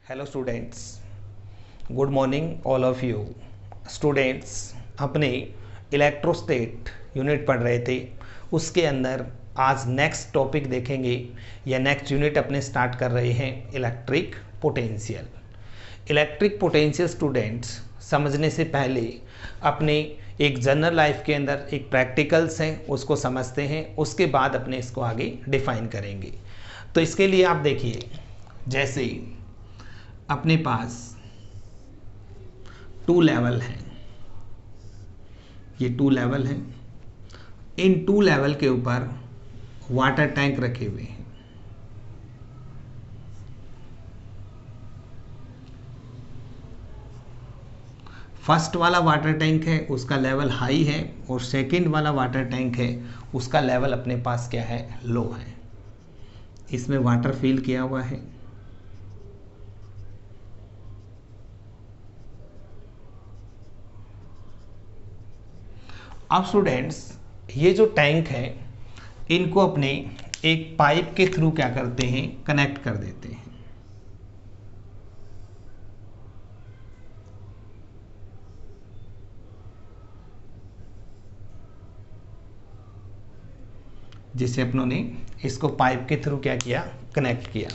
Hello students, good morning all of you. Students, अपने इलेक्ट्रोस्टेट unit पढ़ रहे थे, उसके अंदर आज नेक्स्ट टॉपिक देखेंगे या नेक्स्ट यूनिट अपने स्टार्ट कर रहे हैं electric potential. Electric potential students समझने से पहले अपने एक जनरल लाइफ के अंदर एक प्रैक्टिकल्स हैं उसको समझते हैं, उसके बाद अपने इसको आगे डिफाइन करेंगे। तो इसके लिए आप देखिए, जैसे अपने पास टू लेवल हैं, ये टू लेवल हैं, इन टू लेवल के ऊपर वाटर टैंक रखे हुए हैं। फर्स्ट वाला वाटर टैंक है उसका लेवल हाई है और सेकंड वाला वाटर टैंक है उसका लेवल अपने पास क्या है, लो है। इसमें वाटर फिल किया हुआ है। अब स्टूडेंट्स, ये जो टैंक है इनको अपने एक पाइप के थ्रू क्या करते हैं, कनेक्ट कर देते हैं। जिसे अपनों ने इसको पाइप के थ्रू क्या किया, कनेक्ट किया।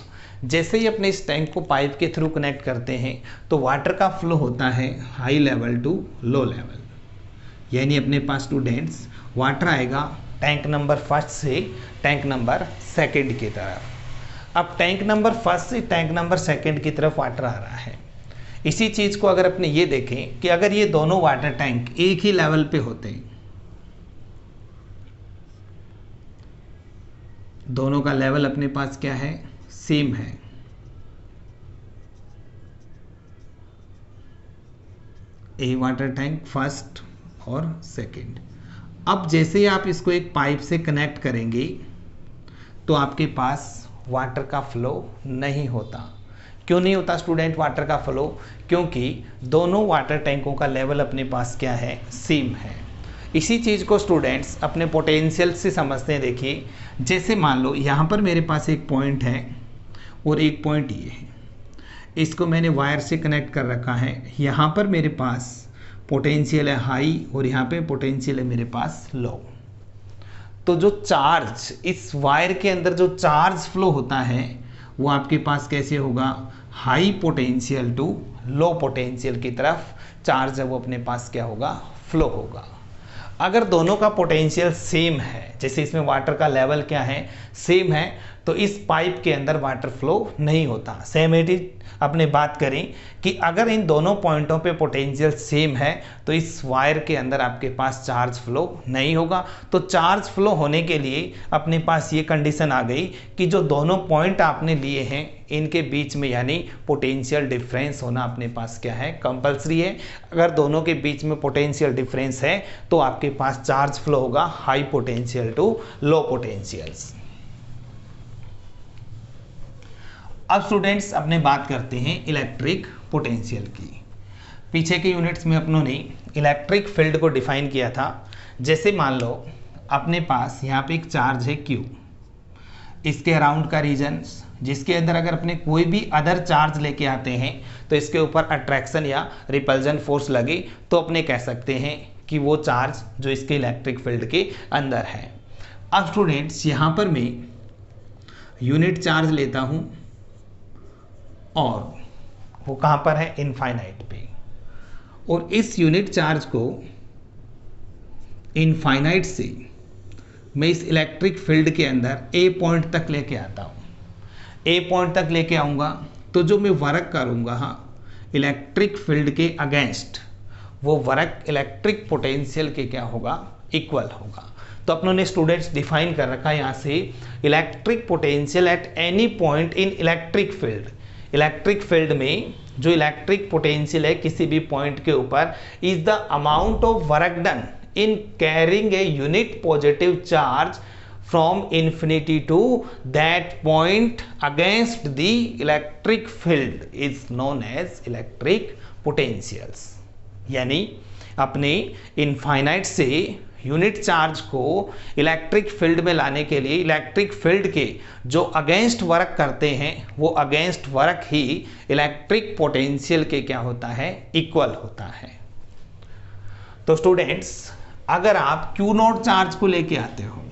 जैसे ही अपने इस टैंक को पाइप के थ्रू कनेक्ट करते हैं तो वाटर का फ्लो होता है high level to low level, यानी अपने पास स्टूडेंट्स वाटर आएगा टैंक नंबर फर्स्ट से टैंक नंबर सेकंड की तरफ। अब टैंक नंबर फर्स्ट से टैंक नंबर सेकंड की तरफ वाटर आ रहा है। इसी चीज़ को अगर अपने ये देखें कि अगर ये दोनों वाटर टैंक एक ही लेवल पे होते हैं, दोनों का लेवल अपने पास क्या है, सेम है, ए वाटर टैंक फर्स्ट और सेकंड। अब जैसे ही आप इसको एक पाइप से कनेक्ट करेंगे तो आपके पास वाटर का फ्लो नहीं होता। क्यों नहीं होता स्टूडेंट वाटर का फ्लो? क्योंकि दोनों वाटर टैंकों का लेवल अपने पास क्या है, सेम है। इसी चीज़ को स्टूडेंट्स अपने पोटेंशियल से समझते हैं। देखिए, जैसे मान लो यहाँ पर मेरे पास एक पॉइंट है और एक पॉइंट ये है, इसको मैंने वायर से कनेक्ट कर रखा है। यहाँ पर मेरे पास पोटेंशियल है हाई और यहाँ पे पोटेंशियल है मेरे पास लो। तो जो चार्ज इस वायर के अंदर जो चार्ज फ्लो होता है वो आपके पास कैसे होगा, high potential to low potential की तरफ चार्ज है वो अपने पास क्या होगा, फ्लो होगा। अगर दोनों का पोटेंशियल सेम है, जैसे इसमें वाटर का लेवल क्या है, सेम है, तो इस पाइप के अंदर वाटर फ्लो नहीं होता। सेम इट इज अपने बात करें कि अगर इन दोनों पॉइंटों पे पोटेंशियल सेम है तो इस वायर के अंदर आपके पास चार्ज फ्लो नहीं होगा। तो चार्ज फ्लो होने के लिए अपने पास ये कंडीशन आ गई कि जो दोनों पॉइंट आपने लिए हैं इनके बीच में यानी पोटेंशियल डिफरेंस होना अपने पास क्या है, कंपलसरी है। अगर दोनों के बीच में पोटेंशियल डिफरेंस है तो आपके पास चार्ज फ्लो होगा high potential to low potentials. अब स्टूडेंट्स अपने बात करते हैं इलेक्ट्रिक पोटेंशियल की। पीछे के यूनिट्स में अपनों ने इलेक्ट्रिक फील्ड को डिफाइन किया था। जैसे मान लो अपने पास यहाँ पे एक चार्ज है Q, इसके अराउंड का रीजन जिसके अंदर अगर अपने कोई भी अदर चार्ज लेके आते हैं तो इसके ऊपर अट्रैक्शन या रिपल्जन फोर्स लगे तो अपने कह सकते हैं कि वो चार्ज जो इसके इलेक्ट्रिक फील्ड के अंदर है। अब स्टूडेंट्स यहाँ पर मैं यूनिट चार्ज लेता हूँ और वो कहाँ पर है, इनफाइनाइट पे, और इस यूनिट चार्ज को इनफाइनाइट से मैं इस इलेक्ट्रिक फील्ड के अंदर ए पॉइंट तक लेके आता हूँ। ए पॉइंट तक लेके आऊँगा तो जो मैं वर्क करूँगा इलेक्ट्रिक फील्ड के अगेंस्ट, वो वर्क इलेक्ट्रिक पोटेंशियल के क्या होगा, इक्वल होगा। तो अपनों ने स्टूडेंट्स डिफाइन कर रखा है यहाँ से electric potential at any point in electric field. Electric field में जो इलेक्ट्रिक पोटेंशियल है किसी भी पॉइंट के ऊपर is the amount of work done in carrying a unit positive charge from infinity to that point against the electric field is known as electric potentials. यानी अपने infinite से यूनिट चार्ज को electric field में लाने के लिए electric field के जो अगेंस्ट वर्क करते हैं वो अगेंस्ट वर्क ही इलेक्ट्रिक पोटेंशियल के क्या होता है, इक्वल होता है। तो स्टूडेंट्स, अगर आप क्यू नॉट चार्ज को लेके आते हो,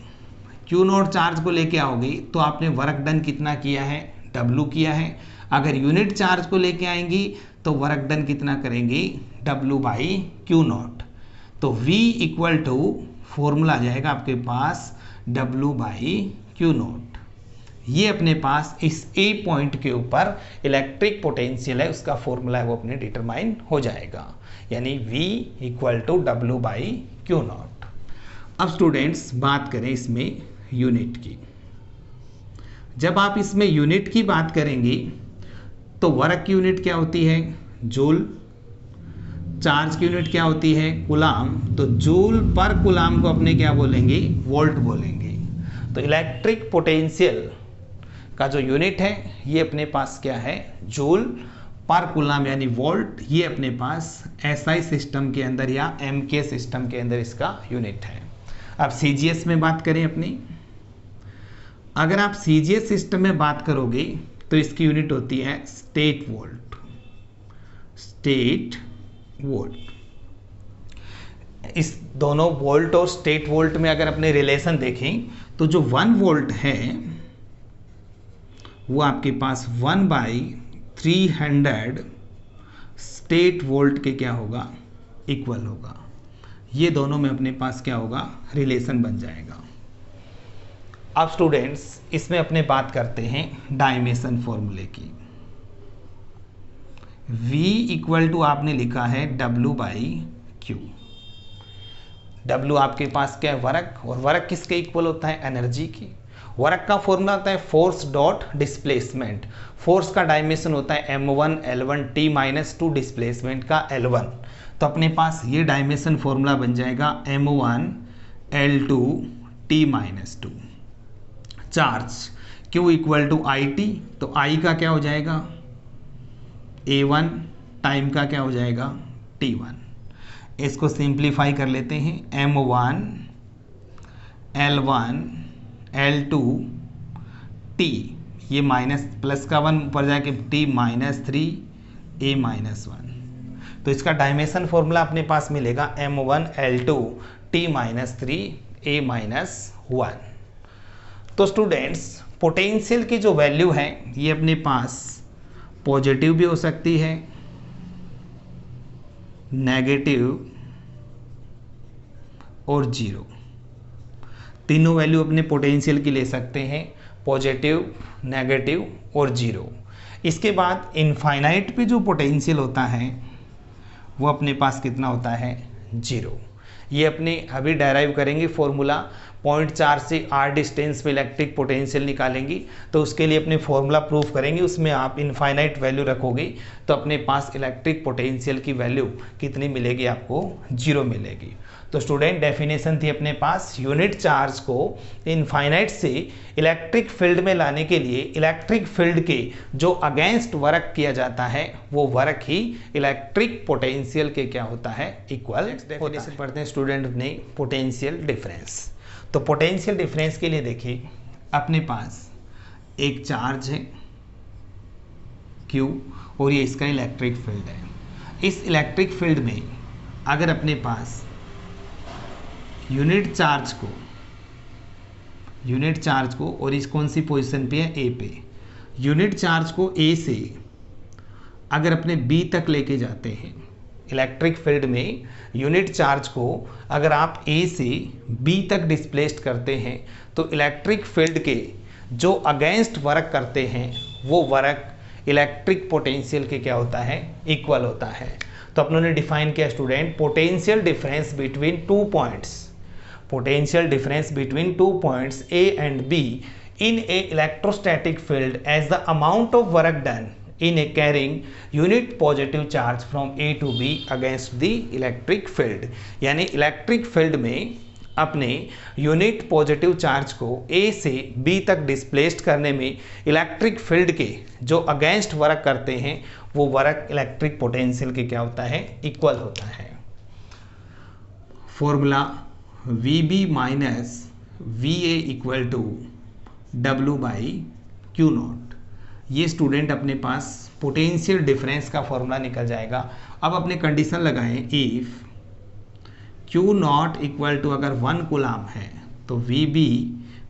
क्यू नॉट चार्ज को लेके आओगे तो आपने वर्क डन कितना किया है, W किया है। अगर यूनिट चार्ज को लेके आएंगी तो वर्क डन कितना करेंगे, W बाई क्यू नॉट। तो V इक्वल टू फॉर्मूला आ जाएगा आपके पास W बाई क्यू नॉट। ये अपने पास इस A पॉइंट के ऊपर इलेक्ट्रिक पोटेंशियल है, उसका फॉर्मूला है वो अपने डिटरमाइन हो जाएगा, यानी V equal to W by Q naught. अब स्टूडेंट्स बात करें इसमें यूनिट की। जब आप इसमें यूनिट की बात करेंगे तो वर्क की यूनिट क्या होती है, जूल। चार्ज की यूनिट क्या होती है, कूलाम। तो जूल पर कूलाम को अपने क्या बोलेंगे, वोल्ट बोलेंगे। तो इलेक्ट्रिक पोटेंशियल का जो यूनिट है ये अपने पास क्या है, जूल पर कूलाम यानी वोल्ट। ये अपने पास SI सिस्टम के अंदर या MK सिस्टम के अंदर इसका यूनिट है। अब CGS में बात करें अपनी, अगर आप CGS सिस्टम में बात करोगे तो इसकी यूनिट होती है स्टेट वोल्ट। स्टेट वोल्ट, इस दोनों वोल्ट और स्टेट वोल्ट में अगर अपने रिलेशन देखें तो जो 1 वोल्ट है वो आपके पास 1/300 स्टेट वोल्ट के क्या होगा, इक्वल होगा। ये दोनों में अपने पास क्या होगा, रिलेशन बन जाएगा। अब स्टूडेंट्स इसमें अपने बात करते हैं डायमेंशन फॉर्मूले की। V इक्वल टू आपने लिखा है W बाई क्यू। W आपके पास क्या है, वर्क, और वर्क किसके इक्वल होता है, एनर्जी की। वर्क का फॉर्मूला होता है फोर्स डॉट डिस्प्लेसमेंट। फोर्स का डायमेंशन होता है m1 L1 T-2 डिस्प्लेसमेंट का L1। तो अपने पास ये डायमेंशन फॉर्मूला बन जाएगा m1 L2 T-2। Charge Q equal to IT, तो I का क्या हो जाएगा, A1, टाइम का क्या हो जाएगा, T1। इसको सिंप्लीफाई कर लेते हैं, m1 L1 L2 T, ये माइनस प्लस का 1 ऊपर जाके T-3 A-1। तो इसका डायमेंशन फॉर्मूला अपने पास मिलेगा m1 L2 T-3 A-1। तो स्टूडेंट्स पोटेंशियल की जो वैल्यू है ये अपने पास पॉजिटिव भी हो सकती है, नेगेटिव और जीरो। तीनों वैल्यू अपने पोटेंशियल की ले सकते हैं, पॉजिटिव, नेगेटिव और जीरो। इसके बाद इनफाइनाइट पे जो पोटेंशियल होता है वो अपने पास कितना होता है, जीरो। ये अपने अभी डेराइव करेंगे फॉर्मूला, 0.4 से r डिस्टेंस पे इलेक्ट्रिक पोटेंशियल निकालेंगी। तो उसके लिए अपने फॉर्मूला प्रूफ करेंगे, उसमें आप इनफाइनाइट वैल्यू रखोगे तो अपने पास इलेक्ट्रिक पोटेंशियल की वैल्यू कितनी मिलेगी, आपको जीरो मिलेगी। तो स्टूडेंट डेफिनेशन थी अपने पास, यूनिट चार्ज को इनफाइनाइट से इलेक्ट्रिक फील्ड में लाने के लिए इलेक्ट्रिक फील्ड के जो अगेंस्ट वर्क किया जाता है वो वर्क ही इलेक्ट्रिक पोटेंशियल के क्या होता है, इक्वल। डेफिनेशन पढ़ते हैं स्टूडेंट अपने पोटेंशियल डिफरेंस। तो पोटेंशियल डिफरेंस के लिए देखिए अपने पास एक चार्ज है Q और ये इसका इलेक्ट्रिक फील्ड है। इस इलेक्ट्रिक फील्ड में अगर अपने पास यूनिट चार्ज को और इस कौन सी पोजीशन पे है, A पे, यूनिट चार्ज को A से अगर अपने B तक लेके जाते हैं, इलेक्ट्रिक फील्ड में यूनिट चार्ज को अगर आप A से B तक डिस्प्लेस्ड करते हैं तो इलेक्ट्रिक फील्ड के जो अगेंस्ट वर्क करते हैं वो वर्क इलेक्ट्रिक पोटेंशियल के क्या होता है, इक्वल होता है। तो अपन ने डिफाइन किया student, potential difference between 2 points, potential difference between 2 points A and B in a electrostatic field as the amount of work done in a carrying unit positive charge from A to B against the electric field। यानी electric field में अपने unit positive charge को A से B तक displaced करने में electric field के जो अगेंस्ट वर्क करते हैं वो वर्क इलेक्ट्रिक पोटेंशियल के क्या होता है, इक्वल होता है। Formula V B minus V A equal to W by Q naught. ये स्टूडेंट अपने पास पोटेंशियल डिफरेंस का फॉर्मूला निकल जाएगा। अब अपने कंडीशन लगाएं, if Q naught equal to अगर 1 कूलाम है तो V B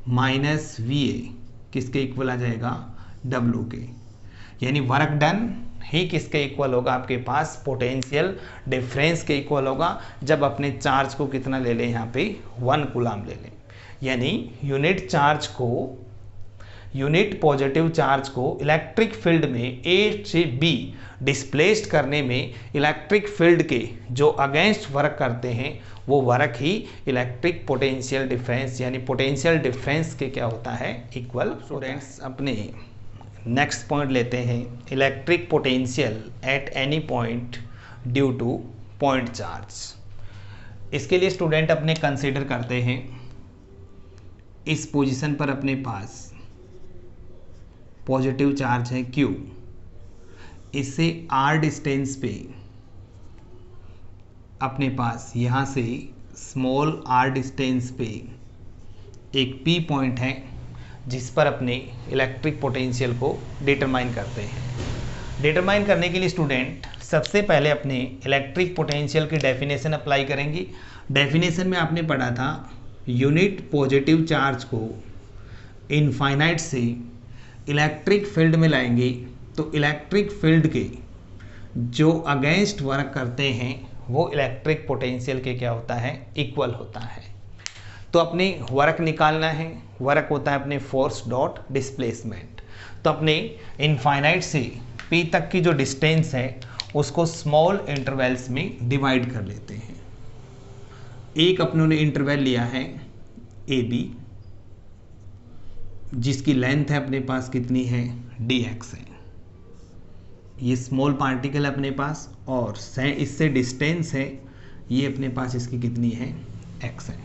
minus V A किसके इक्वल आ जाएगा, डब्ल्यू के। यानी वर्क डन ही किसके इक्वल होगा, आपके पास पोटेंशियल डिफरेंस के इक्वल होगा, जब अपने चार्ज को कितना ले लें, यहाँ पे 1 कूलाम ले लें। यानी यूनिट चार्ज को, यूनिट पॉजिटिव चार्ज को इलेक्ट्रिक फील्ड में ए से बी डिस्प्लेस्ड करने में इलेक्ट्रिक फील्ड के जो अगेंस्ट वर्क करते हैं वो वर्क ही इलेक्ट्रिक पोटेंशियल डिफरेंस यानी पोटेंशियल डिफरेंस के क्या होता है, इक्वल। स्टूडेंट्स अपने नेक्स्ट पॉइंट लेते हैं, electric potential at any point due two point charge. इसके लिए स्टूडेंट अपने कंसीडर करते हैं, इस पोजीशन पर अपने पास पॉजिटिव चार्ज है Q, इससे R डिस्टेंस पे अपने पास यहाँ से स्मॉल r डिस्टेंस पे एक P पॉइंट है जिस पर अपने इलेक्ट्रिक पोटेंशियल को डिटरमाइन करते हैं। डिटरमाइन करने के लिए स्टूडेंट सबसे पहले अपने इलेक्ट्रिक पोटेंशियल की डेफिनेशन अप्लाई करेंगे। डेफिनेशन में आपने पढ़ा था, यूनिट पॉजिटिव चार्ज को इनफाइनाइट से इलेक्ट्रिक फील्ड में लाएंगे तो इलेक्ट्रिक फील्ड के जो अगेंस्ट वर्क करते हैं वो इलेक्ट्रिक पोटेंशियल के क्या होता है, इक्वल होता है। तो अपने वर्क निकालना है, वर्क होता है अपने फोर्स डॉट डिस्प्लेसमेंट। तो अपने इनफाइनाइट से P तक की जो डिस्टेंस है उसको स्मॉल इंटरवल्स में डिवाइड कर लेते हैं। एक अपनों ने इंटरवल लिया है AB, जिसकी लेंथ है अपने पास कितनी है, dx है। ये स्मॉल पार्टिकल अपने पास और इससे डिस्टेंस है, ये अपने पास इसकी कितनी है, x है।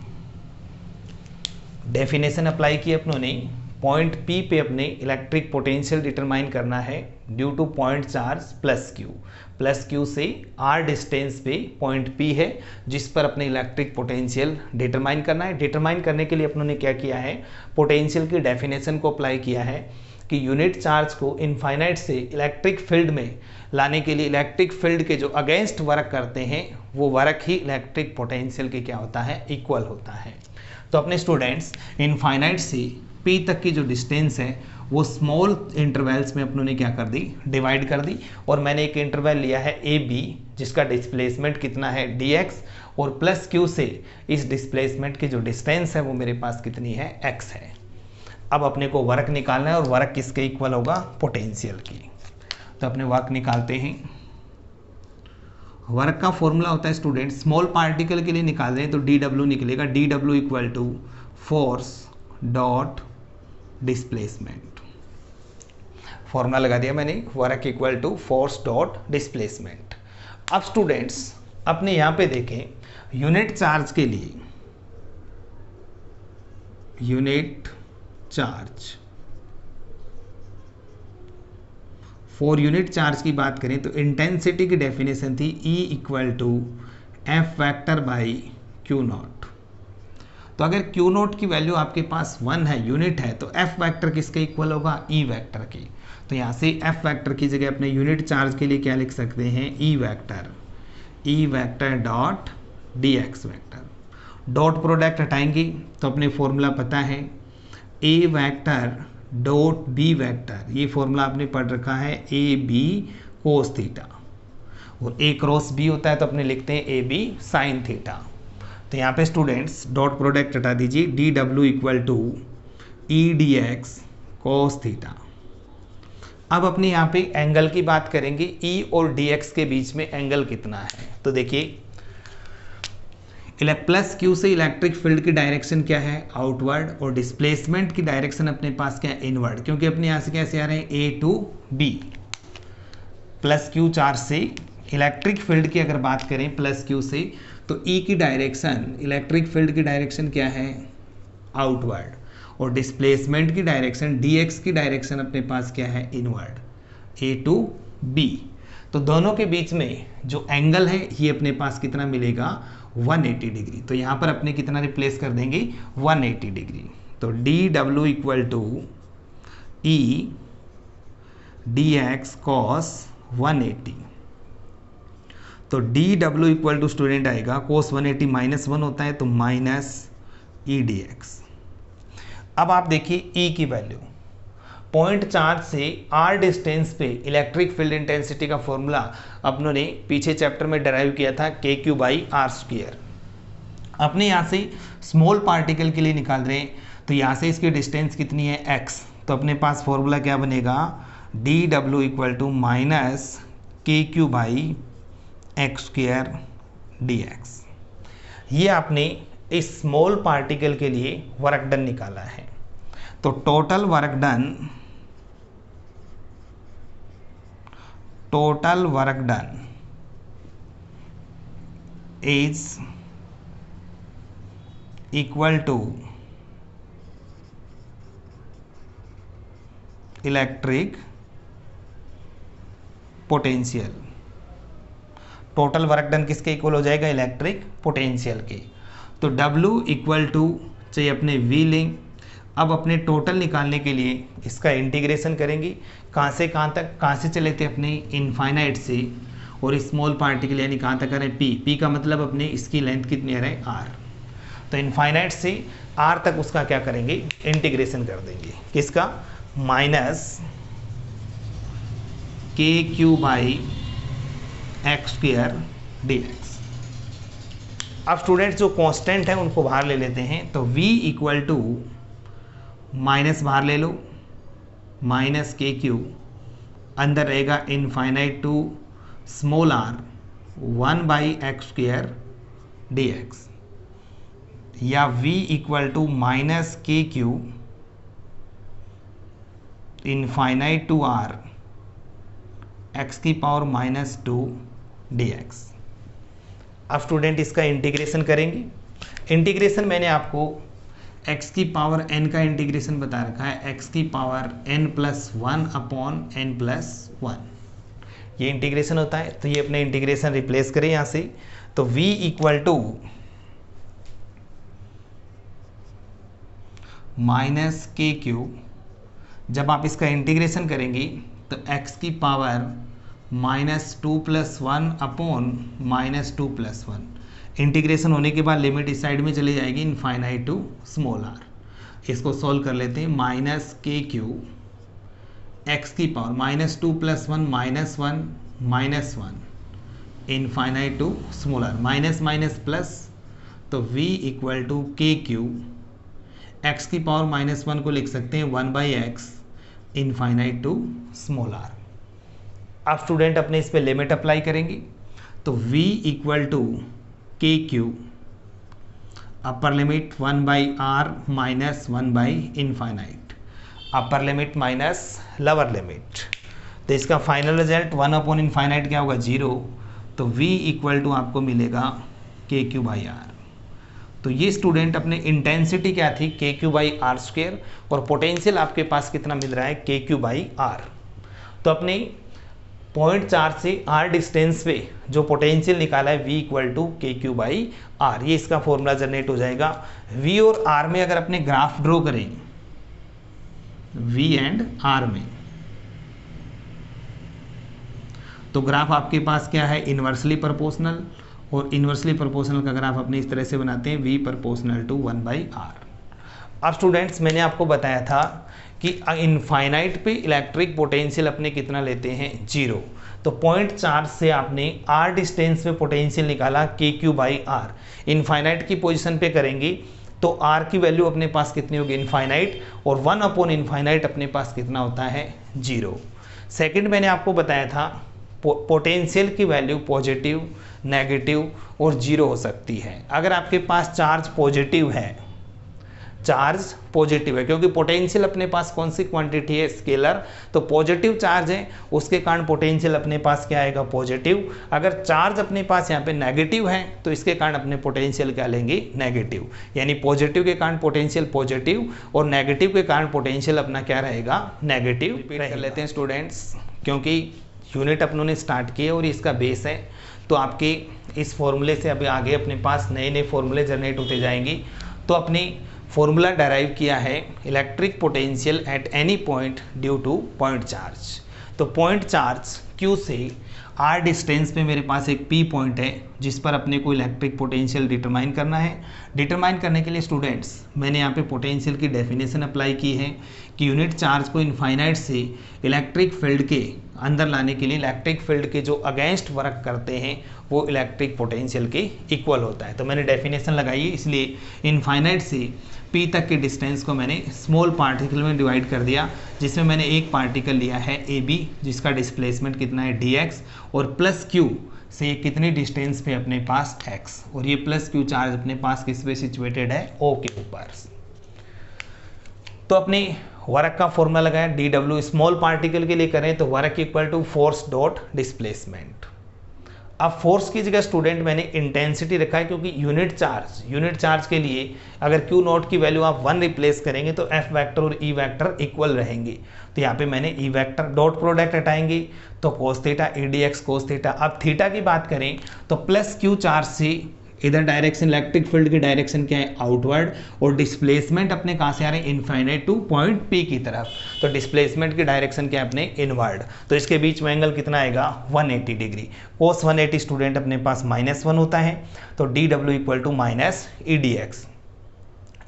डेफिनेशन अप्लाई की अपनों ने, पॉइंट P पे अपने इलेक्ट्रिक पोटेंशियल डिटरमाइन करना है due two point charge plus Q से R डिस्टेंस पे पॉइंट P है जिस पर अपने इलेक्ट्रिक पोटेंशियल डिटरमाइन करना है। डिटरमाइन करने के लिए अपनों ने क्या किया है, पोटेंशियल की डेफिनेशन को अप्लाई किया है कि यूनिट चार्ज को इनफाइनाइट से इलेक्ट्रिक फील्ड में लाने के लिए इलेक्ट्रिक फील्ड के जो अगेंस्ट वर्क करते हैं वो वर्क ही इलेक्ट्रिक पोटेंशियल के क्या होता है, इक्वल होता है। तो अपने स्टूडेंट्स इनफाइनाइट से P तक की जो डिस्टेंस है वो स्मॉल इंटरवल्स में अपनों ने क्या कर दी, डिवाइड कर दी। और मैंने एक इंटरवल लिया है AB जिसका डिस्प्लेसमेंट कितना है, dx, और प्लस Q से इस डिस्प्लेसमेंट की जो डिस्टेंस है वो मेरे पास कितनी है, x है। अब अपने को वर्क निकालना है और वर्क किसके इक्वल होगा, पोटेंशियल की। तो अपने वर्क निकालते हैं। वर्क का फॉर्मूला होता है स्टूडेंट, स्मॉल पार्टिकल के लिए निकाल रहे हैं तो dw निकलेगा, dw equal to force dot displacement. Formula लगा दिया मैंने, work equal to force dot displacement. अब स्टूडेंट्स अपने यहाँ पे देखें, यूनिट चार्ज के लिए, unit charge, for unit charge की बात करें तो इंटेंसिटी की डेफिनेशन थी E equal to F vector by Q naught. तो अगर क्यू नॉट की वैल्यू आपके पास 1 है, यूनिट है, तो एफ वैक्टर किसके इक्वल होगा, E वैक्टर की। तो यहाँ से एफ वैक्टर की जगह अपने यूनिट चार्ज के लिए क्या लिख सकते हैं, E vector dot dx vector. Dot product हटाएंगे तो अपने फॉर्मूला पता है, A vector dot B vector, ये फॉर्मूला आपने पढ़ रखा है, AB कोस थीटा, और A क्रॉस B होता है तो अपने लिखते हैं AB साइन थीटा। तो यहाँ पे स्टूडेंट्स डॉट प्रोडक्ट हटा दीजिए, dw equal to E dx cos theta. अब अपने यहाँ पे एंगल की बात करेंगे, E और dx के बीच में एंगल कितना है। तो देखिए प्लस Q से इलेक्ट्रिक फील्ड की डायरेक्शन क्या है, आउटवर्ड, और डिस्प्लेसमेंट की डायरेक्शन अपने पास क्या है, इनवर्ड, क्योंकि अपने यहाँ से कैसे आ रहे हैं, A to B। Plus Q charge से इलेक्ट्रिक फील्ड की अगर बात करें प्लस Q से, तो E की डायरेक्शन, इलेक्ट्रिक फील्ड की डायरेक्शन क्या है, आउटवर्ड, और डिस्प्लेसमेंट की डायरेक्शन, dx की डायरेक्शन अपने पास क्या है, इनवर्ड, A टू B। तो दोनों के बीच में जो एंगल है ये अपने पास कितना मिलेगा, 180 डिग्री। तो यहाँ पर अपने कितना रिप्लेस कर देंगे 180 डिग्री। तो D W equal to E D x cos 180। तो D W equal to student आएगा कोस 180 -1 होता है तो माइनस ई डी एक्स। अब आप देखिए ई की वैल्यू, पॉइंट चार्ज से आर डिस्टेंस पे इलेक्ट्रिक फील्ड इंटेंसिटी का फॉर्मूला अपनों ने पीछे चैप्टर में डराइव किया था KQ/R²। अपने यहाँ से स्मॉल पार्टिकल के लिए निकाल रहे हैं तो यहाँ से इसकी डिस्टेंस कितनी है x। तो अपने पास फॉर्मूला क्या बनेगा dW equal to minus KQ/x² dx। ये आपने इस स्मॉल पार्टिकल के लिए वर्क डन निकाला है। तो total work done is equal to electric potential. Total work done किसके इक्वल हो जाएगा इलेक्ट्रिक पोटेंशियल के। तो W इक्वल टू चाहिए अपने V लें। अब अपने टोटल निकालने के लिए इसका इंटीग्रेशन करेंगे, कहाँ से कहाँ तक, कहाँ से चले थे अपने इनफाइनाइट से, और स्मॉल पार्टिकल यानी कहाँ तक करें P का मतलब अपने इसकी लेंथ कितनी आ रहा है R। तो इनफाइनाइट से R तक उसका क्या करेंगे इंटीग्रेशन कर देंगे, किसका माइनस KQ/x² dx। अब स्टूडेंट्स जो कांस्टेंट है उनको बाहर ले लेते हैं। तो V इक्वल टू माइनस बाहर ले लो माइनस KQ, अंदर रहेगा infinite to small r 1/x² dx, या V equal to minus KQ infinite to r x⁻⁻² dx। अब स्टूडेंट इसका इंटीग्रेशन करेंगे। इंटीग्रेशन मैंने आपको x⁻n का इंटीग्रेशन बता रखा है, x⁻n+1/n+1 ये इंटीग्रेशन होता है। तो ये अपने इंटीग्रेशन रिप्लेस करें यहाँ से। तो v equal to minus KQ, जब आप इसका इंटीग्रेशन करेंगे तो x⁻2+1/-2+1 इंटीग्रेशन होने के बाद लिमिट इस साइड में चली जाएगी इनफाइनाइट टू स्मॉल r। इसको सॉल्व कर लेते हैं। Minus KQ x⁻2+1 infinite to small r, minus minus plus. तो v equal to KQ x⁻1 को लिख सकते हैं 1/x infinite to small r। अब स्टूडेंट अपने इस पे लिमिट अप्लाई करेंगे। तो v equal to KQ upper limit 1/r minus 1/इनफाइनाइट, upper limit minus lower limit. तो इसका फाइनल रिजल्ट 1/इनफाइनाइट क्या होगा 0। तो v इक्वल टू आपको मिलेगा KQ/r। तो ये स्टूडेंट अपने इंटेंसिटी क्या थी KQ/r², और पोटेंशियल आपके पास कितना मिल रहा है KQ/r। तो अपने पॉइंट चार्ज से r डिस्टेंस पे जो पोटेंशियल निकाला है v इक्वल टू KQ/r, ये इसका फॉर्मूला जनरेट हो जाएगा। v और r में अगर अपने ग्राफ ड्रॉ करें v एंड r में, तो ग्राफ आपके पास क्या है इन्वर्सली प्रोपोर्शनल, और इन्वर्सली प्रोपोर्शनल का ग्राफ अपने इस तरह से बनाते हैं v प्रोपोर्शनल टू 1/r। अब स्टूडेंट्स मैंने आपको बताया था कि इनफाइनाइट पे इलेक्ट्रिक पोटेंशियल अपने कितना लेते हैं 0। तो पॉइंट चार्ज से आपने r डिस्टेंस पे पोटेंशियल निकाला KQ/r, इनफाइनाइट की पोजीशन पे करेंगे तो r की वैल्यू अपने पास कितनी होगी इनफाइनाइट, और 1/इनफाइनाइट अपने पास कितना होता है 0। सेकंड मैंने आपको बताया था पोटेंशियल की वैल्यू पॉजिटिव, नेगेटिव और 0 हो सकती है। अगर आपके पास चार्ज पॉजिटिव है, चार्ज पॉजिटिव है क्योंकि पोटेंशियल अपने पास कौन सी क्वांटिटी है स्केलर, तो पॉजिटिव चार्ज है उसके कारण पोटेंशियल अपने पास क्या आएगा पॉजिटिव। अगर चार्ज अपने पास यहाँ पे नेगेटिव है तो इसके कारण अपने पोटेंशियल क्या लेंगे नेगेटिव, यानी पॉजिटिव के कारण पोटेंशियल पॉजिटिव और नेगेटिव के कारण पोटेंशियल अपना क्या रहेगा नेगेटिव। रिपीट कर लेते हैं स्टूडेंट्स, क्योंकि यूनिट अपनों ने स्टार्ट किए और इसका बेस है। तो आपके इस फॉर्मूले से अभी आगे अपने पास नए नए फॉर्मूले जनरेट होते जाएंगे। तो अपने फॉर्मूला डराइव किया है electric potential at any point due two point charge. तो पॉइंट चार्ज Q से R डिस्टेंस पे मेरे पास एक P पॉइंट है जिस पर अपने को इलेक्ट्रिक पोटेंशियल डिटरमाइन करना है। डिटरमाइन करने के लिए स्टूडेंट्स मैंने यहाँ पे पोटेंशियल की डेफिनेशन अप्लाई की है कि यूनिट चार्ज को इनफाइनाइट से इलेक्ट्रिक फील्ड के अंदर लाने के लिए इलेक्ट्रिक फील्ड के जो अगेंस्ट वर्क करते हैं वो इलेक्ट्रिक पोटेंशियल के इक्वल होता है। तो मैंने डेफिनेशन लगाई है, इसलिए इनफाइनाइट से P तक के डिस्टेंस को मैंने स्मॉल पार्टिकल में डिवाइड कर दिया, जिसमें मैंने एक पार्टिकल लिया है AB जिसका डिस्प्लेसमेंट कितना है dx, और प्लस Q से कितने डिस्टेंस पे अपने पास x, और ये प्लस Q चार्ज अपने पास किस पे सिचुएटेड है O के ऊपर। तो अपने वर्क का फॉर्मूला लगाया dw, स्मॉल पार्टिकल के लिए करें तो work equal to force dot displacement. अब फोर्स की जगह स्टूडेंट मैंने इंटेंसिटी रखा है क्योंकि यूनिट चार्ज के लिए अगर Q नॉट की वैल्यू आप 1 रिप्लेस करेंगे तो F वेक्टर और E वेक्टर इक्वल रहेंगे। तो यहाँ पे मैंने E वेक्टर डॉट प्रोडक्ट हटाएंगे तो cos theta EDX cos theta. अब थीटा की बात करें तो प्लस Q चार्ज से इधर डायरेक्शन इलेक्ट्रिक फील्ड की डायरेक्शन क्या है आउटवर्ड, और डिस्प्लेसमेंट अपने कहाँ से आ रहे हैं इनफाइनाइट टू पॉइंट P की तरफ। तो डिस्प्लेसमेंट की डायरेक्शन क्या है अपने इनवर्ड, तो इसके बीच में एंगल कितना आएगा 180 डिग्री। कोस 180 स्टूडेंट अपने पास -1 होता है, तो DW equal to minus EDX।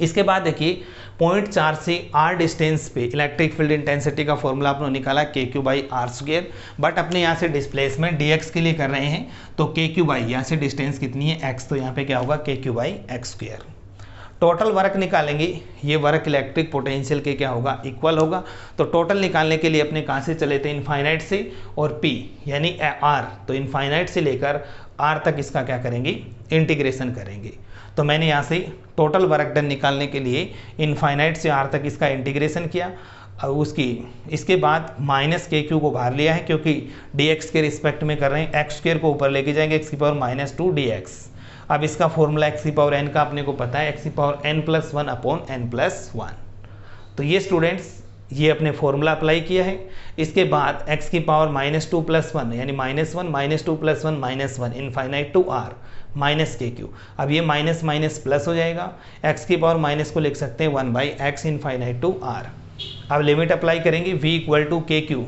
इसके बाद देखिए पॉइंट चार्ज से R डिस्टेंस पे इलेक्ट्रिक फील्ड इंटेंसिटी का फॉर्मूला आपने निकाला KQ/R², बट अपने यहाँ से डिस्प्लेसमेंट dx के लिए कर रहे हैं तो KQ बाई यहाँ से डिस्टेंस कितनी है x, तो यहाँ पे क्या होगा KQ/x²। टोटल वर्क निकालेंगे, ये वर्क इलेक्ट्रिक पोटेंशियल के क्या होगा इक्वल होगा। तो टोटल निकालने के लिए अपने कहाँ से चले थे इनफाइनाइट से, और P यानी R, तो इनफाइनाइट से लेकर R तक इसका क्या करेंगे इंटीग्रेशन करेंगे। तो मैंने यहाँ से टोटल वर्क डन निकालने के लिए इनफाइनाइट से R तक इसका इंटीग्रेशन किया, और इसके बाद माइनस KQ को बाहर लिया है क्योंकि dx के रिस्पेक्ट में कर रहे हैं, x² को ऊपर लेके जाएंगे x⁻² dx। अब इसका फॉर्मूला x⁻n का अपने को पता है x⁻n+1/n+1। तो ये स्टूडेंट्स ये अपने फॉर्मूला अप्लाई किया है। इसके बाद x⁻−2+1 यानी -1 -2 +1 -1 infinite to R minus KQ। अब ये माइनस माइनस प्लस हो जाएगा, x⁻- को लिख सकते हैं 1/x इनफाइनाइट टू R। अब लिमिट अप्लाई करेंगे v equal to KQ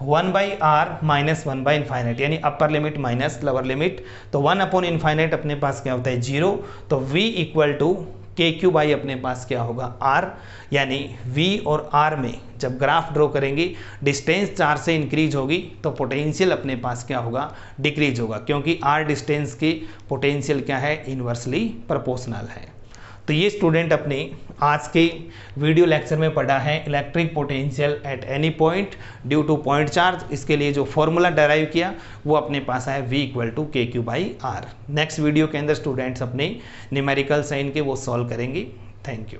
1/R minus 1/इनफाइनाइट, यानी upper limit minus lower limit, तो 1/इनफाइनाइट अपने पास क्या होता है 0। तो v equal to KQ by अपने पास क्या होगा R, यानी V और R में जब ग्राफ ड्रॉ करेंगे डिस्टेंस चार्ज से इंक्रीज होगी तो पोटेंशियल अपने पास क्या होगा डिक्रीज होगा, क्योंकि R डिस्टेंस की पोटेंशियल क्या है इन्वर्सली प्रोपोर्शनल है। तो ये स्टूडेंट अपने आज के वीडियो लेक्चर में पढ़ा है electric potential at any point due two point charge. इसके लिए जो फॉर्मूला डराइव किया वो अपने पास है V equal to KQ/R। Next video के अंदर स्टूडेंट्स अपने न्यूमेरिकल साइन के वो सॉल्व करेंगे। Thank you.